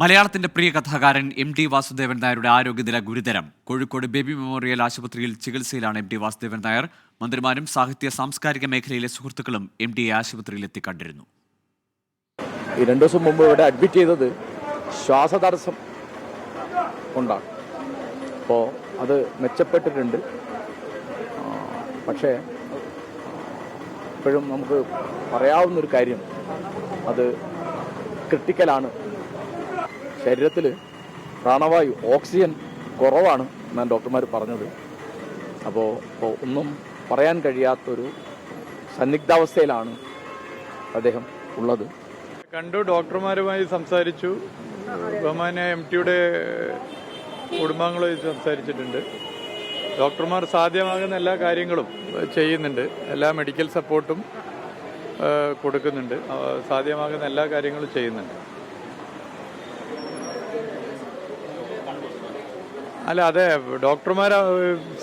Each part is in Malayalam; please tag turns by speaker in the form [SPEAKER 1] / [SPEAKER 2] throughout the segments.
[SPEAKER 1] മലയാളത്തിന്റെ പ്രിയ കഥാകാരൻ MT വാസുദേവൻ നായരുടെ ആരോഗ്യനില ഗുരുതരം. കോഴിക്കോട് ബേബി മെമ്മോറിയൽ ആശുപത്രിയിൽ ചികിത്സയിലാണ് MT വാസുദേവൻ നായർ. മന്ത്രിമാരും സാഹിത്യ സാംസ്കാരിക മേഖലയിലെ സുഹൃത്തുക്കളും MTയെ ആശുപത്രിയിൽ എത്തിക്കണ്ടിരുന്നു.
[SPEAKER 2] ഈ 2 ദിവസം മുമ്പ് ഇവിടെ അഡ്മിറ്റ് ചെയ്തത് ശ്വാസതടസ്സം കൊണ്ടാണ്. അപ്പോൾ അത് മെച്ചപ്പെട്ടിട്ടുണ്ട്. പക്ഷേ ഇപ്പോഴും നമുക്ക് പറയാവുന്നൊരു കാര്യം അത് ക്രിട്ടിക്കലാണ്. ശരീരത്തിൽ പ്രാണവായു ഓക്സിജൻ കുറവാണ് എന്നാണ് ഡോക്ടർമാർ പറഞ്ഞത്. അപ്പോൾ ഒന്നും പറയാൻ കഴിയാത്തൊരു സന്നിഗ്ധാവസ്ഥയിലാണ് അദ്ദേഹം ഉള്ളത്.
[SPEAKER 3] ഡോക്ടർമാരുമായി സംസാരിച്ചു. ബഹുമാന്യ MTയുടെ കുടുംബാംഗങ്ങളുമായി സംസാരിച്ചിട്ടുണ്ട്. ഡോക്ടർമാർ സാധ്യമാകുന്ന എല്ലാ കാര്യങ്ങളും ചെയ്യുന്നുണ്ട്. എല്ലാ മെഡിക്കൽ സപ്പോർട്ടും കൊടുക്കുന്നുണ്ട്. സാധ്യമാകുന്ന എല്ലാ കാര്യങ്ങളും ചെയ്യുന്നുണ്ട്. അല്ല, അതെ, ഡോക്ടർമാർ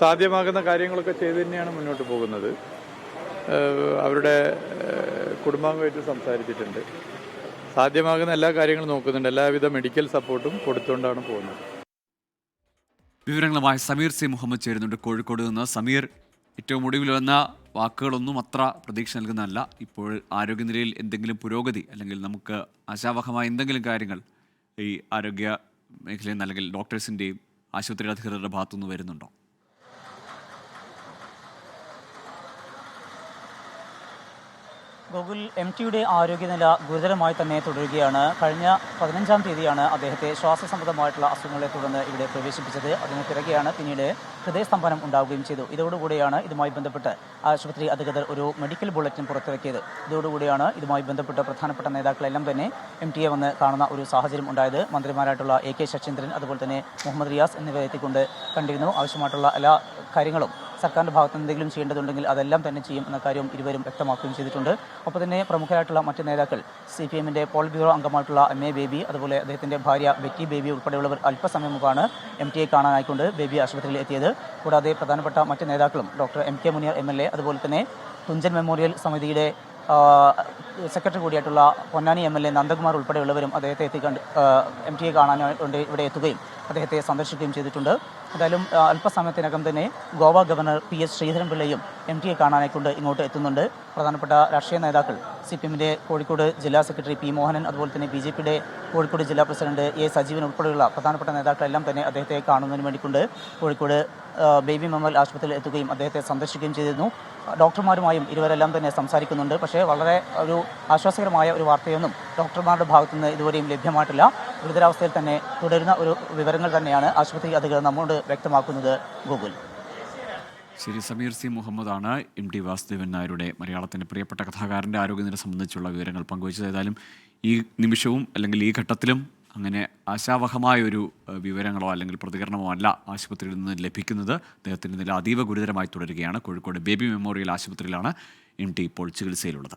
[SPEAKER 3] സാധ്യമാകുന്ന കാര്യങ്ങളൊക്കെ ചെയ്ത് തന്നെയാണ് മുന്നോട്ട് പോകുന്നത്. അവരുടെ കുടുംബാംഗമായിട്ട് സംസാരിച്ചിട്ടുണ്ട്. സാധ്യമാകുന്ന എല്ലാ കാര്യങ്ങളും നോക്കുന്നുണ്ട്. എല്ലാവിധ മെഡിക്കൽ സപ്പോർട്ടും കൊടുത്തുകൊണ്ടാണ് പോകുന്നത്.
[SPEAKER 1] വിവരങ്ങളുമായി സമീർ C. മുഹമ്മദ് ചേരുന്നുണ്ട് കോഴിക്കോട് നിന്ന്. സമീർ, ഏറ്റവും ഒടുവിൽ വന്ന വാക്കുകളൊന്നും അത്ര പ്രതീക്ഷ നൽകുന്നതല്ല. ഇപ്പോൾ ആരോഗ്യനിലയിൽ എന്തെങ്കിലും പുരോഗതി അല്ലെങ്കിൽ നമുക്ക് ആശാവഹമായ എന്തെങ്കിലും കാര്യങ്ങൾ ഈ ആരോഗ്യ മേഖലയിൽ നിന്ന് അല്ലെങ്കിൽ ഡോക്ടേഴ്സിൻ്റെയും ആശുപത്രി അധികൃതരുടെ ഭാഗത്തുനിന്ന് വരുന്നുണ്ടോ?
[SPEAKER 4] ഗൂഗിൾ MTയുടെ ആരോഗ്യനില ഗുരുതരമായി തന്നെ തുടരുകയാണ്. കഴിഞ്ഞ 15-ാം തീയതിയാണ് അദ്ദേഹത്തെ ശ്വാസസംബന്ധമായിട്ടുള്ള അസുഖങ്ങളെ തുടർന്ന് ഇവിടെ പ്രവേശിപ്പിച്ചത്. അതിന് പിറകെയാണ് പിന്നീട് ഹൃദയസ്തംഭനം ഉണ്ടാവുകയും ചെയ്തു. ഇതോടുകൂടിയാണ് ഇതുമായി ബന്ധപ്പെട്ട് ആശുപത്രി അധികൃതർ ഒരു മെഡിക്കൽ ബുള്ളറ്റിൻ പുറത്തിറക്കിയത്. ഇതോടുകൂടിയാണ് ഇതുമായി ബന്ധപ്പെട്ട പ്രധാനപ്പെട്ട നേതാക്കളെല്ലാം തന്നെ MTയെ വന്ന് കാണുന്ന ഒരു സാഹചര്യം ഉണ്ടായത്. മന്ത്രിമാരായിട്ടുള്ള AK ശശീന്ദ്രൻ, അതുപോലെ തന്നെ മുഹമ്മദ് റിയാസ് എന്നിവരെ എത്തിക്കൊണ്ട് കണ്ടിരുന്നു. ആവശ്യമായിട്ടുള്ള എല്ലാ കാര്യങ്ങളും സർക്കാരിൻ്റെ ഭാഗത്ത് എന്തെങ്കിലും ചെയ്യേണ്ടതുണ്ടെങ്കിൽ അതെല്ലാം തന്നെ ചെയ്യും എന്ന കാര്യം ഇരുവരും വ്യക്തമാക്കുകയും ചെയ്തിട്ടുണ്ട്. ഒപ്പം തന്നെ പ്രമുഖരായിട്ടുള്ള മറ്റ് നേതാക്കൾ CPMന്റെ പോളിറ്റ് ബ്യൂറോ അംഗമായിട്ടുള്ള MA ബേബി, അതുപോലെ അദ്ദേഹത്തിൻ്റെ ഭാര്യ ബെറ്റി ബേബി ഉൾപ്പെടെയുള്ളവർ അല്പസമയം മുമ്പാണ് MTയെ കാണാനായിക്കൊണ്ട് ബേബി ആശുപത്രിയിൽ എത്തിയത്. കൂടാതെ പ്രധാനപ്പെട്ട മറ്റ് നേതാക്കളും ഡോക്ടർ MK മുനീർ MLA, അതുപോലെ തന്നെ തുഞ്ചൻ മെമ്മോറിയൽ സമിതിയുടെ സെക്രട്ടറി കൂടിയായിട്ടുള്ള പൊന്നാനി MLA നന്ദകുമാർ ഉൾപ്പെടെയുള്ളവരും അദ്ദേഹത്തെ എത്തിക്കൊണ്ട് MTയെ കാണാനായിട്ട് ഇവിടെ എത്തുകയും അദ്ദേഹത്തെ സന്ദർശിക്കുകയും ചെയ്തിട്ടുണ്ട്. എന്തായാലും അല്പസമയത്തിനകം തന്നെ ഗോവ ഗവർണർ PS ശ്രീധരൻപിള്ളയും MTയെ കാണാനായിക്കൊണ്ട് ഇങ്ങോട്ട് എത്തുന്നുണ്ട്. പ്രധാനപ്പെട്ട രാഷ്ട്രീയ നേതാക്കൾ CPMന്റെ കോഴിക്കോട് ജില്ലാ സെക്രട്ടറി P മോഹനൻ, അതുപോലെ തന്നെ BJPയുടെ കോഴിക്കോട് ജില്ലാ പ്രസിഡന്റ് A സജീവൻ ഉൾപ്പെടെയുള്ള പ്രധാനപ്പെട്ട നേതാക്കളെല്ലാം തന്നെ അദ്ദേഹത്തെ കാണുന്നതിന് വേണ്ടിക്കൊണ്ട് കോഴിക്കോട് ബേബി മെമ്മോറിയൽ ആശുപത്രിയിൽ എത്തുകയും അദ്ദേഹത്തെ സന്ദർശിക്കുകയും ചെയ്തിരുന്നു. ഡോക്ടർമാരുമായും ഇരുവരെല്ലാം തന്നെ സംസാരിക്കുന്നുണ്ട്. പക്ഷേ വളരെ ഒരു ആശ്വാസകരമായ ഒരു വാർത്തയൊന്നും ഡോക്ടർമാരുടെ ഭാഗത്തുനിന്ന് ഇതുവരെയും ലഭ്യമായിട്ടില്ല. ഗുരുതരാവസ്ഥയിൽ തന്നെ തുടരുന്ന ഒരു വിവരങ്ങൾ തന്നെയാണ് ആശുപത്രി അധികൃതർ നമ്മോട് വ്യക്തമാക്കുന്നത്. ഗൂഗിൾ.
[SPEAKER 1] ശരി, സമീർ C. മുഹമ്മദാണ് MT വാസുദേവൻ നായരുടെ, മലയാളത്തിൻ്റെ പ്രിയപ്പെട്ട കഥാകാരൻ്റെ ആരോഗ്യനില സംബന്ധിച്ചുള്ള വിവരങ്ങൾ പങ്കുവച്ചത്. ഏതായാലും ഈ നിമിഷവും അല്ലെങ്കിൽ ഈ ഘട്ടത്തിലും അങ്ങനെ ആശാവഹമായൊരു വിവരങ്ങളോ അല്ലെങ്കിൽ പ്രതികരണമോ അല്ല ആശുപത്രിയിൽ നിന്ന് ലഭിക്കുന്നത്. അദ്ദേഹത്തിൻ്റെ നില അതീവ ഗുരുതരമായി തുടരുകയാണ്. കോഴിക്കോട് ബേബി മെമ്മോറിയൽ ആശുപത്രിയിലാണ് MT ഇപ്പോൾ ചികിത്സയിലുള്ളത്.